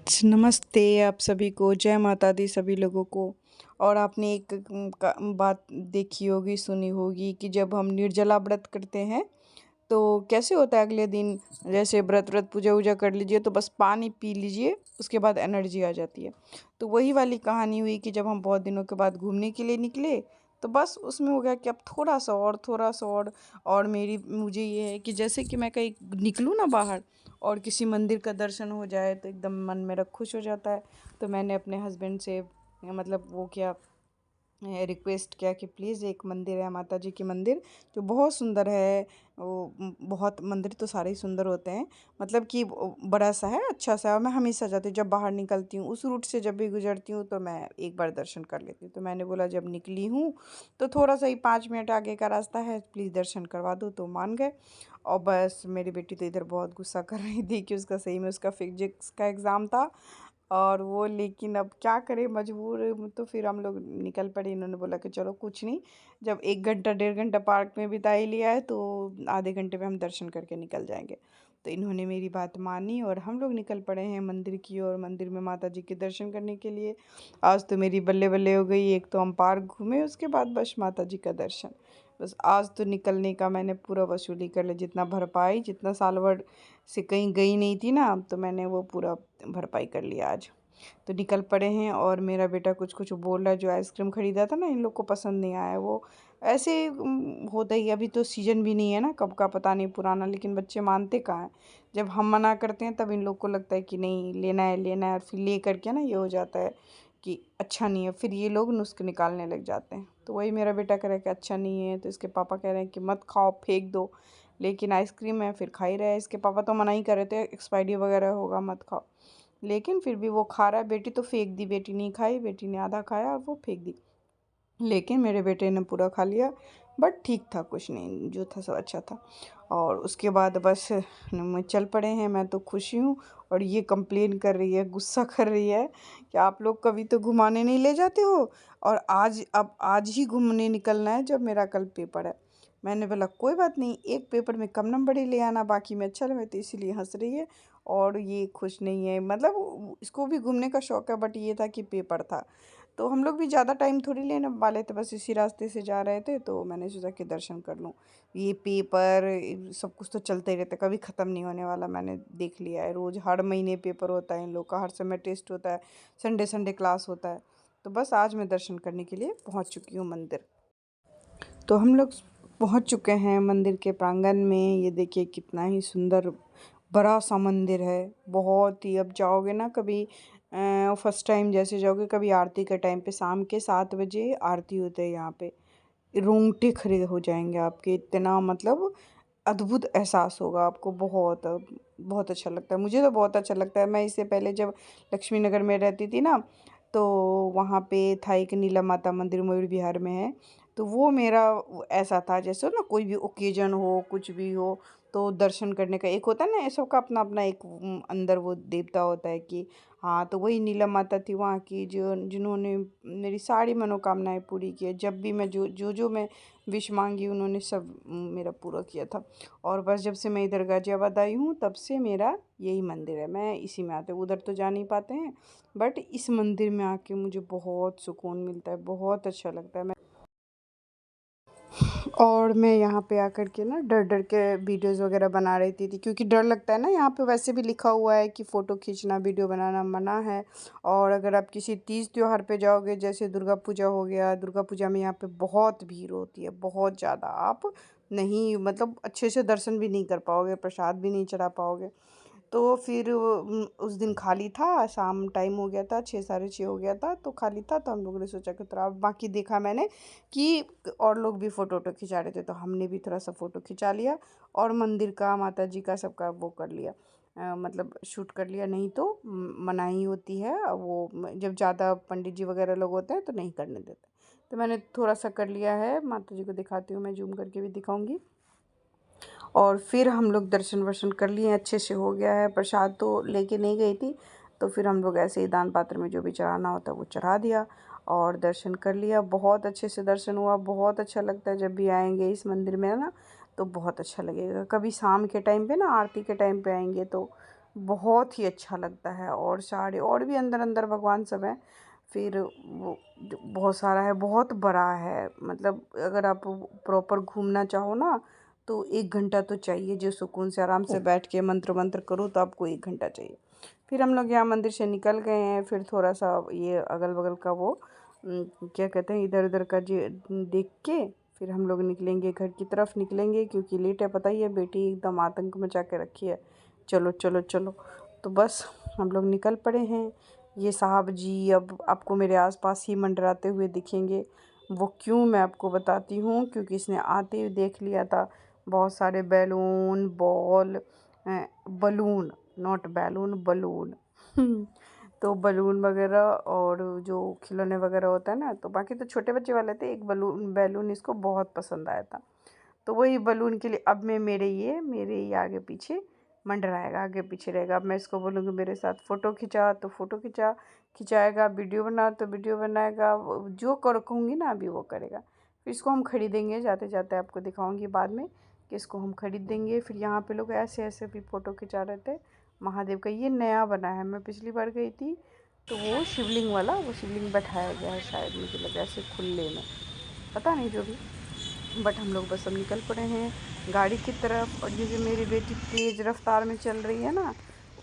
नमस्ते आप सभी को, जय माता दी सभी लोगों को। और आपने एक बात देखी होगी, सुनी होगी कि जब हम निर्जला व्रत करते हैं तो कैसे होता है अगले दिन। जैसे व्रत व्रत पूजा वूजा कर लीजिए तो बस पानी पी लीजिए, उसके बाद एनर्जी आ जाती है। तो वही वाली कहानी हुई कि जब हम बहुत दिनों के बाद घूमने के लिए निकले तो बस उसमें हो गया कि अब थोड़ा सा और थोड़ा सा और मेरी मुझे ये है कि जैसे कि मैं कहीं निकलूँ ना बाहर और किसी मंदिर का दर्शन हो जाए तो एकदम मन मेरा खुश हो जाता है। तो मैंने अपने हस्बैंड से मतलब वो क्या रिक्वेस्ट किया कि प्लीज़ एक मंदिर है माता जी की मंदिर जो बहुत सुंदर है। वो बहुत मंदिर तो सारे ही सुंदर होते हैं, मतलब कि वो बड़ा सा है, अच्छा सा है। और मैं हमेशा जाती हूँ, जब बाहर निकलती हूँ उस रूट से जब भी गुजरती हूँ तो मैं एक बार दर्शन कर लेती हूँ। तो मैंने बोला जब निकली हूँ तो थोड़ा सा ही 5 मिनट आगे का रास्ता है, प्लीज़ दर्शन करवा दो। तो मान गए। और बस मेरी बेटी तो इधर बहुत गुस्सा कर रही थी कि उसका सही में उसका फिजिक्स का एग्ज़ाम था। और वो लेकिन अब क्या करें, मजबूर। तो फिर हम लोग निकल पड़े। इन्होंने बोला कि चलो कुछ नहीं, जब 1 घंटा 1.5 घंटा पार्क में बिता ही लिया है तो आधे घंटे में हम दर्शन करके निकल जाएंगे। तो इन्होंने मेरी बात मानी और हम लोग निकल पड़े हैं मंदिर की ओर, मंदिर में माता जी के दर्शन करने के लिए। आज तो मेरी बल्ले बल्ले हो गई, एक तो हम पार्क घूमे, उसके बाद बस माता जी का दर्शन। बस आज तो निकलने का मैंने पूरा वसूली कर लिया, जितना भरपाई, जितना साल भर से कहीं गई नहीं थी ना, तो मैंने वो पूरा भरपाई कर लिया आज। तो निकल पड़े हैं और मेरा बेटा कुछ कुछ बोल रहा है। जो आइसक्रीम ख़रीदा था ना, इन लोग को पसंद नहीं आया। वो ऐसे होता ही, अभी तो सीज़न भी नहीं है ना, कब का पता नहीं, पुराना। लेकिन बच्चे मानते कहाँ हैं। जब हम मना करते हैं तब इन लोग को लगता है कि नहीं लेना है लेना है, और फिर ले करके ना ये हो जाता है कि अच्छा नहीं है, फिर ये लोग नुस्खे निकालने लग जाते हैं। तो वही मेरा बेटा कह रहा है कि अच्छा नहीं है, तो इसके पापा कह रहे हैं कि मत खाओ, फेंक दो। लेकिन आइसक्रीम है, फिर खा ही रहा है। इसके पापा तो मना ही कर रहे थे, एक्सपायरी वगैरह होगा, मत खाओ। लेकिन फिर भी वो खा रहा है। बेटी तो फेंक दी, बेटी नहीं खाई, बेटी ने आधा खाया और वो फेंक दी। लेकिन मेरे बेटे ने पूरा खा लिया। बट ठीक था, कुछ नहीं, जो था सब अच्छा था। और उसके बाद बस मैं चल पड़े हैं। मैं तो खुशी हूँ। और ये कंप्लेन कर रही है, गुस्सा कर रही है कि आप लोग कभी तो घुमाने नहीं ले जाते हो, और आज अब आज ही घूमने निकलना है जब मेरा कल पेपर है। मैंने बोला कोई बात नहीं, एक पेपर में कम नंबर ही ले आना, बाकी में अच्छा लगे। तो इसीलिए हंस रही है। और ये खुश नहीं है, मतलब इसको भी घूमने का शौक है, बट ये था कि पेपर था। तो हम लोग भी ज़्यादा टाइम थोड़ी लेने वाले थे, बस इसी रास्ते से जा रहे थे, तो मैंने सोचा कि दर्शन कर लूँ। ये पेपर सब कुछ तो चलते ही रहता है, कभी ख़त्म नहीं होने वाला। मैंने देख लिया है, रोज़ हर महीने पेपर होता है इन लोग का, हर समय टेस्ट होता है, संडे संडे क्लास होता है। तो बस आज मैं दर्शन करने के लिए पहुँच चुकी हूँ मंदिर। तो हम लोग पहुँच चुके हैं मंदिर के प्रांगण में। ये देखिए कितना ही सुंदर बड़ा सा मंदिर है, बहुत ही। अब जाओगे ना कभी, फर्स्ट टाइम जैसे जाओगे, कभी आरती के टाइम पे, शाम के 7 बजे आरती होती है यहाँ पे, रोंगटे खड़े हो जाएंगे आपके। इतना मतलब अद्भुत एहसास होगा आपको। बहुत बहुत अच्छा लगता है, मुझे तो बहुत अच्छा लगता है। मैं इससे पहले जब लक्ष्मी नगर में रहती थी ना, तो वहाँ पे था एक नीला माता मंदिर, मयूर विहार में है। तो वो मेरा ऐसा था, जैसे ना कोई भी ओकेजन हो, कुछ भी हो, तो दर्शन करने का एक होता है ना, सबका अपना अपना एक अंदर वो देवता होता है कि हाँ। तो वही नीला माता थी वहाँ की, जो जिन्होंने मेरी सारी मनोकामनाएं पूरी की है। जब भी मैं जो मैं विश मांगी, उन्होंने सब मेरा पूरा किया था। और बस जब से मैं इधर गाज़ियाबाद आई हूँ तब से मेरा यही मंदिर है, मैं इसी में आती हूँ। उधर तो जा नहीं पाते हैं, बट इस मंदिर में आके मुझे बहुत सुकून मिलता है, बहुत अच्छा लगता है। और मैं यहाँ पे आकर के ना डर डर के वीडियोज़ वगैरह बना रही थी, क्योंकि डर लगता है ना। यहाँ पे वैसे भी लिखा हुआ है कि फ़ोटो खींचना, वीडियो बनाना मना है। और अगर आप किसी तीज त्योहार पे जाओगे, जैसे दुर्गा पूजा हो गया, दुर्गा पूजा में यहाँ पे बहुत भीड़ होती है, बहुत ज़्यादा। आप नहीं, मतलब अच्छे से दर्शन भी नहीं कर पाओगे, प्रसाद भी नहीं चढ़ा पाओगे। तो फिर उस दिन खाली था, शाम टाइम हो गया था, 6 साढ़े 6 हो गया था, तो खाली था। तो हम लोगों ने सोचा कि थोड़ा, बाकी देखा मैंने कि और लोग भी फ़ोटो वोटो खिंचा रहे थे, तो हमने भी थोड़ा सा फ़ोटो खिंचा लिया। और मंदिर का, माता जी का, सबका वो कर लिया, मतलब शूट कर लिया। नहीं तो मनाही होती है वो, जब ज़्यादा पंडित जी वगैरह लोग होते हैं तो नहीं करने देते। तो मैंने थोड़ा सा कर लिया है। माता जी को दिखाती हूँ, मैं जूम करके भी दिखाऊंगी। और फिर हम लोग दर्शन वर्शन कर लिए, अच्छे से हो गया है। प्रसाद तो लेके नहीं गई थी, तो फिर हम लोग ऐसे ही दान पात्र में जो भी चढ़ाना होता है वो चढ़ा दिया और दर्शन कर लिया। बहुत अच्छे से दर्शन हुआ, बहुत अच्छा लगता है। जब भी आएंगे इस मंदिर में ना, तो बहुत अच्छा लगेगा। कभी शाम के टाइम पे ना, आरती के टाइम पे आएंगे तो बहुत ही अच्छा लगता है। और सारे और भी अंदर अंदर भगवान सब हैं। फिर वो जो बहुत सारा है, बहुत बड़ा है। मतलब अगर आप प्रॉपर घूमना चाहो ना तो 1 घंटा तो चाहिए, जो सुकून से आराम से बैठ के मंत्र मंत्र करो तो आपको 1 घंटा चाहिए। फिर हम लोग यहाँ मंदिर से निकल गए हैं। फिर थोड़ा सा ये अगल बगल का वो क्या कहते हैं, इधर उधर का जो देख के फिर हम लोग निकलेंगे, घर की तरफ निकलेंगे, क्योंकि लेट है। पता ही है, बेटी एकदम आतंक मचा के रखी है, चलो चलो चलो। तो बस हम लोग निकल पड़े हैं। ये साहब जी अब आपको मेरे आसपास ही मंडराते हुए दिखेंगे। वो क्यों, मैं आपको बताती हूँ। क्योंकि इसने आते ही देख लिया था बहुत सारे balloon, ball, balloon, not balloon, balloon. तो बलून वगैरह और जो खिलौने वगैरह होता है ना, तो बाकी तो छोटे बच्चे वाले थे। एक बैलून इसको बहुत पसंद आया था। तो वही बलून के लिए अब मैं मेरे ही आगे पीछे मंडराएगा, आगे पीछे रहेगा। अब मैं इसको बोलूँगी मेरे साथ फ़ोटो खिंचा तो फ़ोटो खिंचाएगा, वीडियो बना तो वीडियो बनाएगा। जो कर कहूँगी ना अभी वो करेगा। फिर इसको हम खरीदेंगे, जाते जाते आपको दिखाऊंगी बाद में कि इसको हम खरीदेंगे। फिर यहाँ पे लोग ऐसे ऐसे भी फ़ोटो खिंचा रहे थे। महादेव का ये नया बना है, मैं पिछली बार गई थी तो वो शिवलिंग वाला, वो शिवलिंग बैठाया गया है शायद, मुझे लगा ऐसे खुले में, पता नहीं जो भी। बट हम लोग बस अब निकल पड़े हैं गाड़ी की तरफ। और ये जो मेरी बेटी तेज़ रफ्तार में चल रही है ना,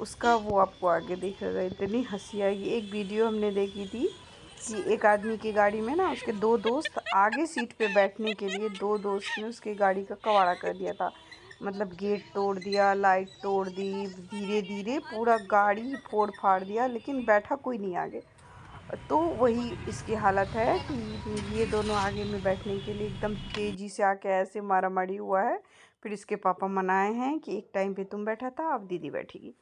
उसका वो आपको आगे दिखेगा। इतनी हंसी आएगी। एक वीडियो हमने देखी थी कि एक आदमी की गाड़ी में ना उसके दो दोस्त आगे सीट पे बैठने के लिए, दो दोस्त ने उसकी गाड़ी का कबाड़ा कर दिया था। मतलब गेट तोड़ दिया, लाइट तोड़ दी, धीरे धीरे पूरा गाड़ी फोड़ फाड़ दिया, लेकिन बैठा कोई नहीं आगे। तो वही इसकी हालत है कि ये दोनों आगे में बैठने के लिए एकदम तेज़ी से आके ऐसे मारा मारी हुआ है। फिर इसके पापा मनाए हैं कि एक टाइम पे तुम बैठा था, अब दीदी बैठेगी।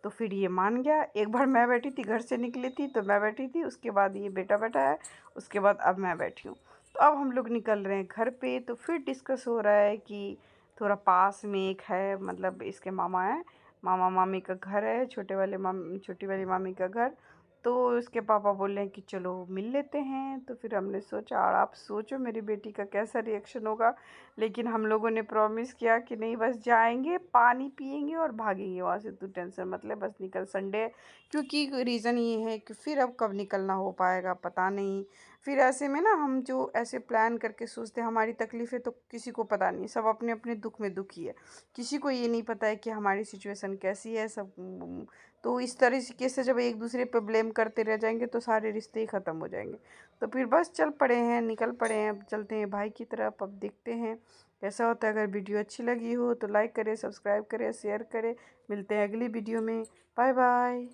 तो फिर ये मान गया। एक बार मैं बैठी थी, घर से निकली थी तो मैं बैठी थी, उसके बाद ये बेटा बैठा है, उसके बाद अब मैं बैठी हूँ। तो अब हम लोग निकल रहे हैं घर पे। तो फिर डिस्कस हो रहा है कि थोड़ा पास में एक है, मतलब इसके मामा है, मामा मामी का घर है, छोटी वाली मामी का घर। तो उसके पापा बोल रहे हैं कि चलो मिल लेते हैं। तो फिर हमने सोचा, और आप सोचो मेरी बेटी का कैसा रिएक्शन होगा। लेकिन हम लोगों ने प्रॉमिस किया कि नहीं, बस जाएंगे, पानी पिएंगे और भागेंगे वहाँ से, तू टेंशन मत ले, बस निकल। संडे है, क्योंकि रीज़न ये है कि फिर अब कब निकलना हो पाएगा पता नहीं। फिर ऐसे में ना हम जो ऐसे प्लान करके सोचते हैं, हमारी तकलीफ़ें तो किसी को पता नहीं, सब अपने अपने दुख में दुखी है। किसी को ये नहीं पता है कि हमारी सिचुएशन कैसी है सब। तो इस तरीके से जब एक दूसरे पे ब्लेम करते रह जाएंगे तो सारे रिश्ते ही ख़त्म हो जाएंगे। तो फिर बस चल पड़े हैं, निकल पड़े हैं, अब चलते हैं भाई की तरफ। अब देखते हैं कैसा होता है। अगर वीडियो अच्छी लगी हो तो लाइक करें, सब्सक्राइब करें, शेयर करें। मिलते हैं अगली वीडियो में। Bye bye.